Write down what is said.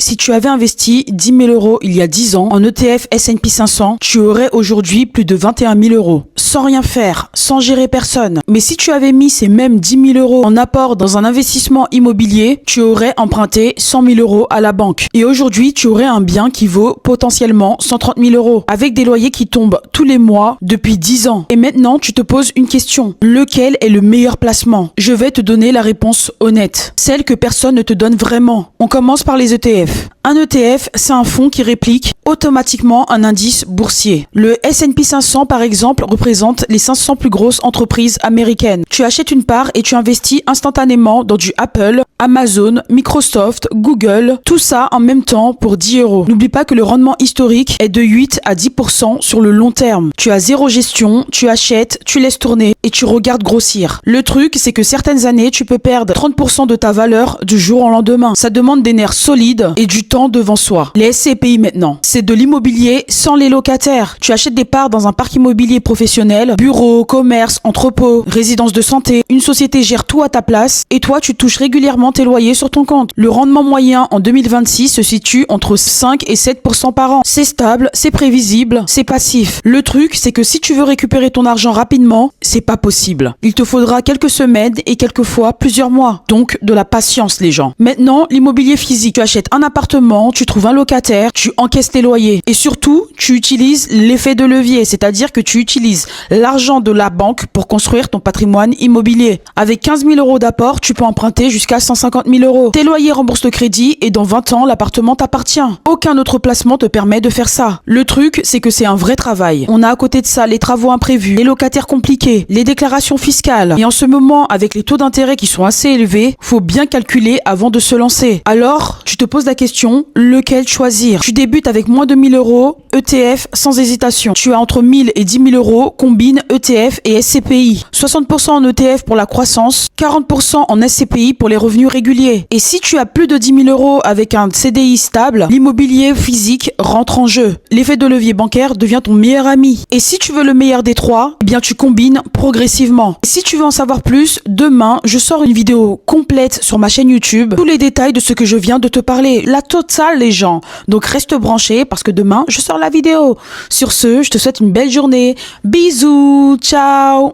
Si tu avais investi 10 000 euros il y a 10 ans en ETF S&P 500, tu aurais aujourd'hui plus de 21 000 euros. Sans rien faire, sans gérer personne. Mais si tu avais mis ces mêmes 10 000 euros en apport dans un investissement immobilier, tu aurais emprunté 100 000 euros à la banque. Et aujourd'hui, tu aurais un bien qui vaut potentiellement 130 000 euros, avec des loyers qui tombent tous les mois depuis 10 ans. Et maintenant, tu te poses une question. Lequel est le meilleur placement? Je vais te donner la réponse honnête. Celle que personne ne te donne vraiment. On commence par les ETF. Un ETF, c'est un fonds qui réplique automatiquement un indice boursier. Le S&P 500, par exemple, représente les 500 plus grosses entreprises américaines. Tu achètes une part et tu investis instantanément dans du Apple, Amazon, Microsoft, Google, tout ça en même temps pour 10 euros. N'oublie pas que le rendement historique est de 8 à 10% sur le long terme. Tu as zéro gestion, tu achètes, tu laisses tourner et tu regardes grossir. Le truc, c'est que certaines années, tu peux perdre 30% de ta valeur du jour au lendemain. Ça demande des nerfs solides et du temps devant soi. Les SCPI maintenant, c'est de l'immobilier sans les locataires. Tu achètes des parts dans un parc immobilier professionnel, bureaux, commerces, entrepôts, résidences de santé. Une société gère tout à ta place et toi, tu touches régulièrement tes loyers sur ton compte. Le rendement moyen en 2026 se situe entre 5 et 7% par an. C'est stable, c'est prévisible, c'est passif. Le truc, c'est que si tu veux récupérer ton argent rapidement, c'est pas possible. Il te faudra quelques semaines et quelquefois plusieurs mois. Donc, de la patience, les gens. Maintenant, l'immobilier physique. Tu achètes un appartement, tu trouves un locataire, tu encaisses tes loyers. Et surtout, tu utilises l'effet de levier, c'est-à-dire que tu utilises l'argent de la banque pour construire ton patrimoine immobilier. Avec 15 000 euros d'apport, tu peux emprunter jusqu'à 150 000 euros. Tes loyers remboursent le crédit et dans 20 ans, l'appartement t'appartient. Aucun autre placement te permet de faire ça. Le truc, c'est que c'est un vrai travail. On a à côté de ça les travaux imprévus, les locataires compliqués, les déclarations fiscales. Et en ce moment, avec les taux d'intérêt qui sont assez élevés, faut bien calculer avant de se lancer. Alors, tu te poses la question, lequel choisir? Tu débutes avec moins de 1000 euros, ETF sans hésitation. Tu as entre 1000 et 10 000 euros, combine ETF et SCPI. 60% en ETF pour la croissance, 40% en SCPI pour les revenus réguliers. Et si tu as plus de 10 000 euros avec un CDI stable, l'immobilier physique rentre en jeu. L'effet de levier bancaire devient ton meilleur ami. Et si tu veux le meilleur des trois, eh bien tu combines progressivement. Et si tu veux en savoir plus, demain, je sors une vidéo complète sur ma chaîne YouTube. Tous les détails de ce que je viens de te parler. La totale, les gens. Donc reste branché parce que demain, je sors la vidéo. Sur ce, je te souhaite une belle journée. Bisous, ciao.